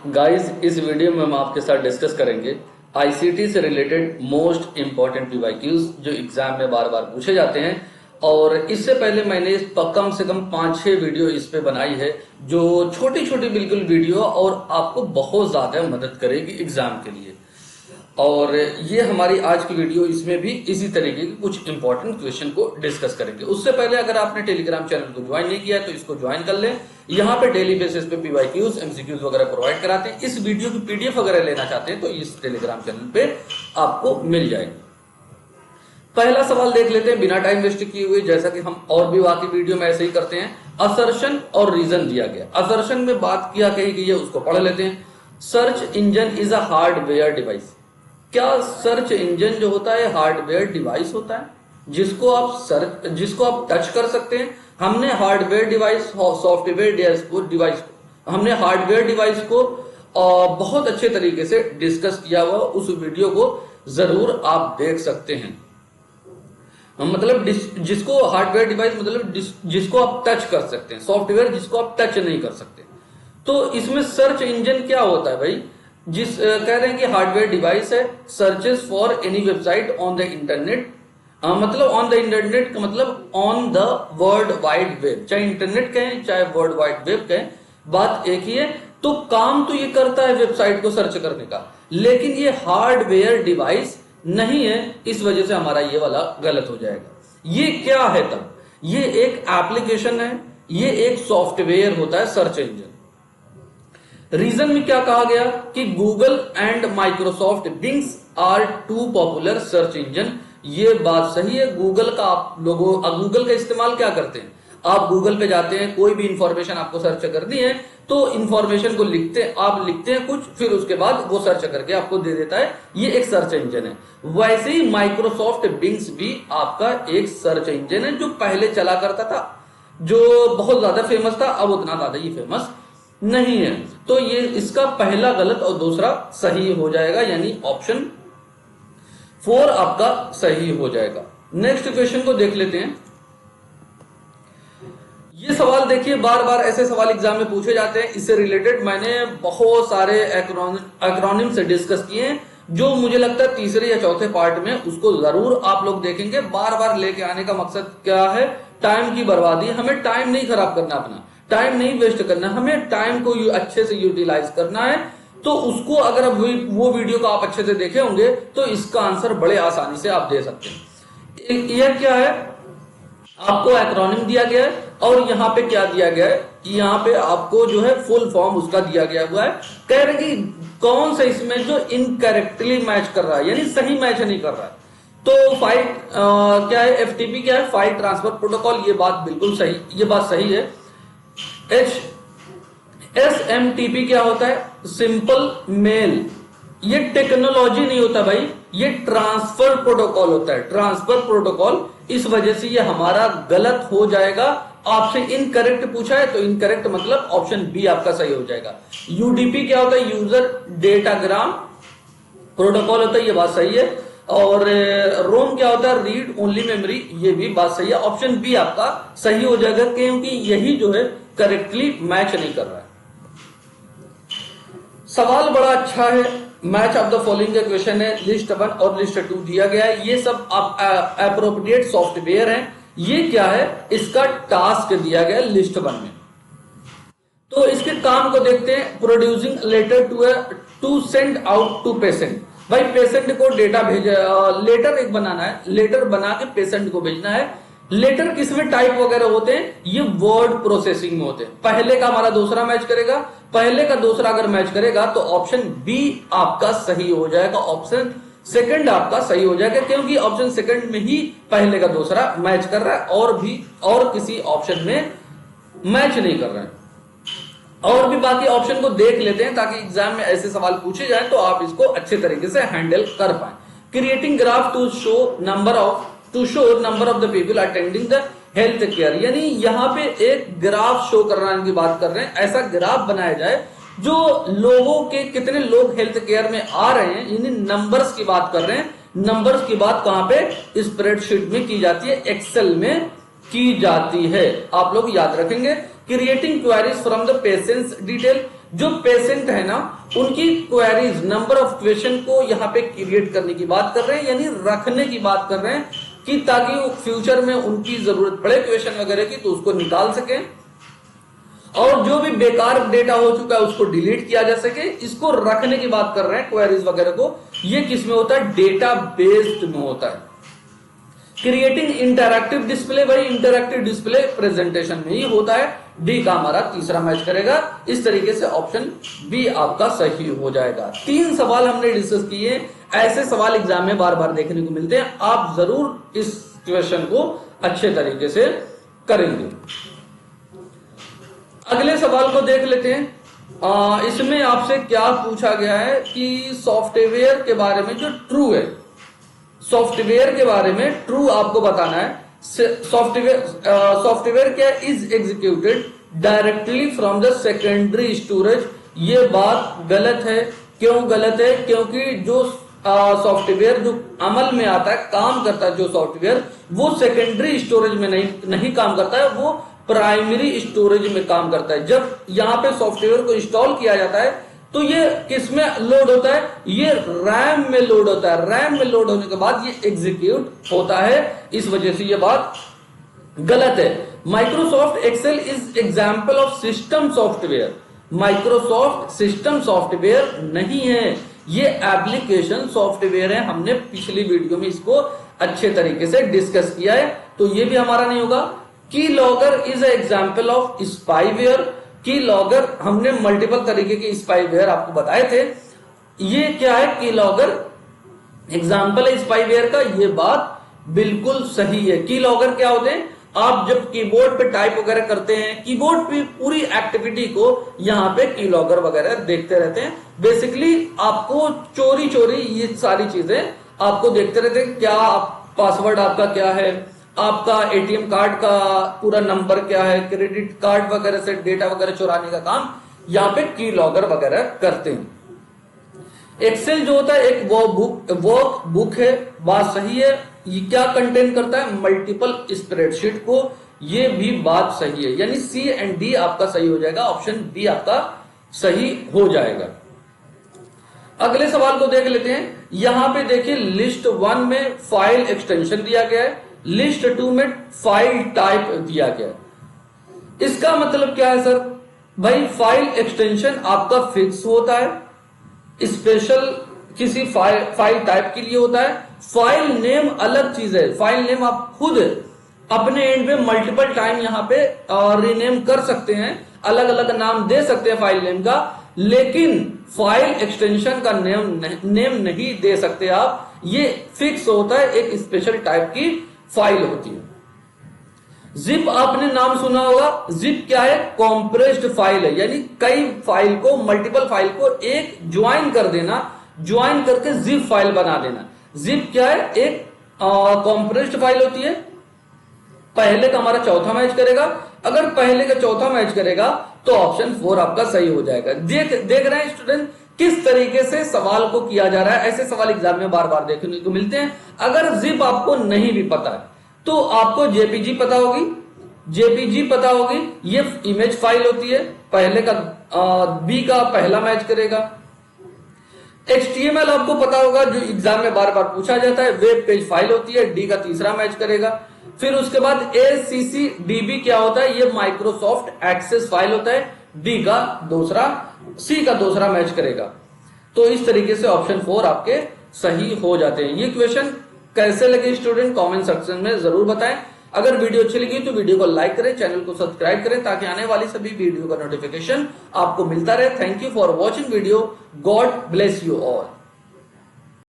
Guys, इस video में हम आपके साथ डिस्कस करेंगे आईसीटी से रिलेटेड मोस्ट इंपॉर्टेंट पीवाईक्यूज जो एग्जाम में बार बार पूछे जाते हैं। और इससे पहले मैंने कम से कम 5-6 वीडियो इस पे बनाई है जो छोटी छोटी बिल्कुल वीडियो और आपको बहुत ज्यादा मदद करेगी एग्जाम के लिए। और ये हमारी आज की वीडियो, इसमें भी इसी तरीके के कुछ इंपॉर्टेंट क्वेश्चन को डिस्कस करेंगे। उससे पहले अगर आपने टेलीग्राम चैनल को ज्वाइन नहीं किया है तो इसको ज्वाइन कर लें। यहाँ पे डेली बेसिस पे पीवाईक्यूज, एमसीक्यूज वगैरह प्रोवाइड कराते हैं। इस वीडियो की पीडीएफ वगैरह लेना चाहते हैं तो इस टेलीग्राम चैनल पे आपको मिल जाएगी। पहला सवाल देख लेते हैं बिना टाइम वेस्ट किए हुए, जैसा कि हम और भी बाकी वीडियो में ऐसे ही करते हैं। असर्शन और रीजन दिया गया। असर्शन में बात किया कही गई है, उसको पढ़ लेते हैं। Search engine is a hardware device. क्या सर्च इंजन जो होता है हार्डवेयर डिवाइस होता है जिसको आप टच कर सकते हैं? हमने हार्डवेयर डिवाइस, सॉफ्टवेयर डिवाइस को हमने हार्डवेयर डिवाइस को बहुत अच्छे तरीके से डिस्कस किया हुआ, उस वीडियो को जरूर आप देख सकते हैं। मतलब जिसको हार्डवेयर डिवाइस मतलब जिसको आप टच कर सकते हैं, सॉफ्टवेयर जिसको आप टच नहीं कर सकते। तो इसमें सर्च इंजन क्या होता है भाई? कह रहे हैं कि हार्डवेयर डिवाइस है, searches for any website on the internet. मतलब ऑन द इंटरनेट का मतलब on the world wide web, चाहे इंटरनेट कहें चाहे वर्ल्ड वाइड वेब कहें, बात एक ही है। तो काम तो ये करता है वेबसाइट को सर्च करने का, लेकिन ये हार्डवेयर डिवाइस नहीं है, इस वजह से हमारा ये वाला गलत हो जाएगा। ये क्या है तब? ये एक एप्लीकेशन है, ये एक सॉफ्टवेयर होता है सर्च इंजन। रीजन में क्या कहा गया कि Google and Microsoft Bings are two popular search engine. ये बात सही है। गूगल का इस्तेमाल क्या करते हैं? आप गूगल पे जाते हैं, कोई भी इंफॉर्मेशन आपको सर्च करनी है तो इंफॉर्मेशन को लिखते हैं कुछ, फिर उसके बाद वो सर्च करके आपको दे देता है। ये एक सर्च इंजन है। वैसे ही माइक्रोसॉफ्ट बिंग्स भी आपका एक सर्च इंजन है जो पहले चला करता था, जो बहुत ज्यादा फेमस था, अब उतना ज्यादा ये फेमस नहीं है। तो ये इसका पहला गलत और दूसरा सही हो जाएगा, यानी ऑप्शन 4 आपका सही हो जाएगा। नेक्स्ट क्वेश्चन को देख लेते हैं। ये सवाल देखिए, बार बार ऐसे सवाल एग्जाम में पूछे जाते हैं। इससे रिलेटेड मैंने बहुत सारे एक्रोनिम से डिस्कस किए हैं, जो मुझे लगता है तीसरे या चौथे पार्ट में उसको जरूर आप लोग देखेंगे। बार बार लेके आने का मकसद क्या है? टाइम की बर्बादी। हमें टाइम नहीं खराब करना, अपना टाइम नहीं वेस्ट करना, हमें टाइम को अच्छे से यूटिलाइज करना है। तो उसको अगर अब वो वीडियो को आप अच्छे से देखे होंगे तो इसका आंसर बड़े आसानी से आप दे सकते हैं। यह क्या है? आपको एक्रोनिम दिया गया है और यहाँ पे क्या दिया गया है कि यहाँ पे आपको जो है फुल फॉर्म उसका दिया गया हुआ है। कह रहे कि कौन सा इसमें जो इनकरेक्टली मैच कर रहा है, यानी सही मैच नहीं कर रहा है। तो क्या है? एफटीपी क्या है? File transfer protocol. ये बात बिल्कुल सही, ये बात सही है। SMTP क्या होता है? Simple mail. ये टेक्नोलॉजी नहीं होता भाई, ये ट्रांसफर प्रोटोकॉल होता है, ट्रांसफर प्रोटोकॉल। इस वजह से ये हमारा गलत हो जाएगा। आपसे इनकरेक्ट पूछा है तो इनकरेक्ट मतलब ऑप्शन बी आपका सही हो जाएगा। UDP क्या होता है? यूजर डेटाग्राम प्रोटोकॉल होता है, ये बात सही है। और रोम क्या होता है? रीड ओनली मेमोरी, ये भी बात सही है। ऑप्शन बी आपका सही हो जाएगा, क्योंकि यही जो है करेक्टली मैच नहीं कर रहा है। सवाल बड़ा अच्छा है। मैच ऑफ द फॉलोइंग का क्वेश्चन है। लिस्ट 1 और लिस्ट 2 दिया गया है। ये सब अप्रोप्रिएट सॉफ्टवेयर है। ये क्या है? इसका टास्क दिया गया लिस्ट 1 में। तो इसके काम को देखते हैं। Producing letter to send out to patient. भाई पेशेंट को डेटा लेटर एक बनाना है, लेटर बना के पेशेंट को भेजना है। लेटर किसमें टाइप वगैरह होते हैं? ये वर्ड प्रोसेसिंग में होते हैं। पहले का हमारा दूसरा मैच करेगा, पहले का दूसरा अगर मैच करेगा तो ऑप्शन बी आपका सही हो जाएगा। ऑप्शन सेकंड आपका सही हो जाएगा, क्योंकि ऑप्शन सेकंड में ही पहले का दूसरा मैच कर रहा है और किसी ऑप्शन में मैच नहीं कर रहा है। और भी बाकी ऑप्शन को देख लेते हैं ताकि एग्जाम में ऐसे सवाल पूछे जाए तो आप इसको अच्छे तरीके से हैंडल कर पाए। Creating graph to show number of the people attending the health care, यानी यहाँ पे एक ग्राफ शो करने की बात कर रहे हैं। ऐसा ग्राफ बनाया जाए जो लोगों के कितने लोग हेल्थ केयर में आ रहे हैं, यानी नंबर्स की बात कर रहे हैं। नंबर्स की बात कहां पे? स्प्रेडशीट में की जाती है, एक्सेल में की जाती है। आप लोग याद रखेंगे। Creating queries from the patients detail, जो पेशेंट है ना उनकी क्वेरीज, नंबर ऑफ क्वेश्चन को यहाँ पे क्रिएट करने की बात कर रहे हैं, यानी रखने की बात कर रहे हैं कि ताकि वो फ्यूचर में उनकी जरूरत पड़े क्वेश्चन वगैरह की तो उसको निकाल सके, और जो भी बेकार डेटा हो चुका है उसको डिलीट किया जा सके। इसको रखने की बात कर रहे हैं क्वेरीज वगैरह को। ये किस में होता है? डेटा बेस्ड में होता है। क्रिएटिंग इंटरैक्टिव डिस्प्ले, भाई इंटरैक्टिव डिस्प्ले प्रेजेंटेशन में ही होता है। डी का हमारा तीसरा मैच करेगा। इस तरीके से ऑप्शन बी आपका सही हो जाएगा। 3 सवाल हमने डिस्कस किए। ऐसे सवाल एग्जाम में बार बार देखने को मिलते हैं, आप जरूर इस क्वेश्चन को अच्छे तरीके से करेंगे। अगले सवाल को देख लेते हैं। इसमें आपसे क्या पूछा गया है कि सॉफ्टवेयर के बारे में जो ट्रू है, सॉफ्टवेयर के बारे में ट्रू आपको बताना है। सॉफ्टवेयर क्या is executed directly from the secondary storage. ये बात गलत है। क्यों गलत है? क्योंकि जो सॉफ्टवेयर जो अमल में आता है, काम करता है जो सॉफ्टवेयर, वो सेकेंडरी स्टोरेज में नहीं काम करता है, वो प्राइमरी स्टोरेज में काम करता है। जब यहाँ पे सॉफ्टवेयर को इंस्टॉल किया जाता है तो ये किस में लोड होता है? ये रैम में लोड होता है। रैम में लोड होने के बाद ये एग्जीक्यूट होता है। इस वजह से ये बात गलत है। Microsoft Excel is example of system software. Microsoft system software नहीं है, ये एप्लीकेशन सॉफ्टवेयर है। हमने पिछली वीडियो में इसको अच्छे तरीके से डिस्कस किया है, तो ये भी हमारा नहीं होगा। की logger is example of spyware. की लॉगर हमने मल्टीपल तरीके के स्पाईवेयर आपको बताए थे। ये क्या है? की लॉगर एग्जाम्पल है स्पाईवेयर का। ये बात बिल्कुल सही है। की लॉगर क्या होते हैं? आप जब कीबोर्ड पे टाइप वगैरह करते हैं, कीबोर्ड पे पूरी एक्टिविटी को यहाँ पे की लॉगर वगैरह देखते रहते हैं। बेसिकली आपको चोरी चोरी ये सारी चीजें आपको देखते रहते हैं। क्या पासवर्ड आपका क्या है, आपका एटीएम कार्ड का पूरा नंबर क्या है, क्रेडिट कार्ड वगैरह से डेटा वगैरह चुराने का काम यहाँ पे की लॉगर वगैरह करते हैं। एक्सेल जो होता है एक वर्क बुक है। बात सही है। ये क्या कंटेन करता है? मल्टीपल स्प्रेडशीट को। ये भी बात सही है, यानी सी एंड डी आपका सही हो जाएगा। ऑप्शन बी आपका सही हो जाएगा। अगले सवाल को देख लेते हैं। यहां पे देखिए लिस्ट 1 में फाइल एक्सटेंशन दिया गया है, लिस्ट 2 में फाइल टाइप दिया गया है। इसका मतलब क्या है सर? भाई फाइल एक्सटेंशन आपका फिक्स होता है, स्पेशल किसी फाइल टाइप के लिए होता है। फाइल नेम अलग चीज है। फाइल नेम आप खुद अपने एंड में मल्टीपल टाइम यहाँ पे रीनेम कर सकते हैं, अलग अलग नाम दे सकते हैं फाइल नेम का, लेकिन फाइल एक्सटेंशन का नेम नहीं दे सकते आप। ये फिक्स होता है, एक स्पेशल टाइप की फाइल होती है। जिप आपने नाम सुना होगा। जिप क्या है? कॉम्प्रेस्ड फाइल है, यानी कई फाइल को, मल्टीपल फाइल को एक ज्वाइन कर देना, ज्वाइन करके जिप फाइल बना देना। जिप क्या है? एक कॉम्प्रेस्ड फाइल होती है। पहले का हमारा चौथा मैच करेगा। अगर पहले का चौथा मैच करेगा तो ऑप्शन 4 आपका सही हो जाएगा। देख रहे हैं स्टूडेंट किस तरीके से सवाल को किया जा रहा है। ऐसे सवाल एग्जाम में बार बार देखने को मिलते हैं। अगर जिप आपको नहीं भी पता है तो आपको जेपीजी पता होगी। जेपीजी पता होगी, ये इमेज फाइल होती है। पहले का बी का पहला मैच करेगा। HTML आपको पता होगा, जो एग्जाम में बार बार पूछा जाता है, वेब पेज फाइल होती है। डी का तीसरा मैच करेगा। फिर उसके बाद ACCDB क्या होता है? ये माइक्रोसॉफ्ट एक्सेस फाइल होता है। डी का दूसरा, सी का दूसरा मैच करेगा। तो इस तरीके से ऑप्शन 4 आपके सही हो जाते हैं। ये क्वेश्चन कैसे लगे स्टूडेंट कमेंट सेक्शन में जरूर बताएं। अगर वीडियो अच्छी लगी तो वीडियो को लाइक करें, चैनल को सब्सक्राइब करें ताकि आने वाली सभी वीडियो का नोटिफिकेशन आपको मिलता रहे। Thank you for watching video. God bless you all.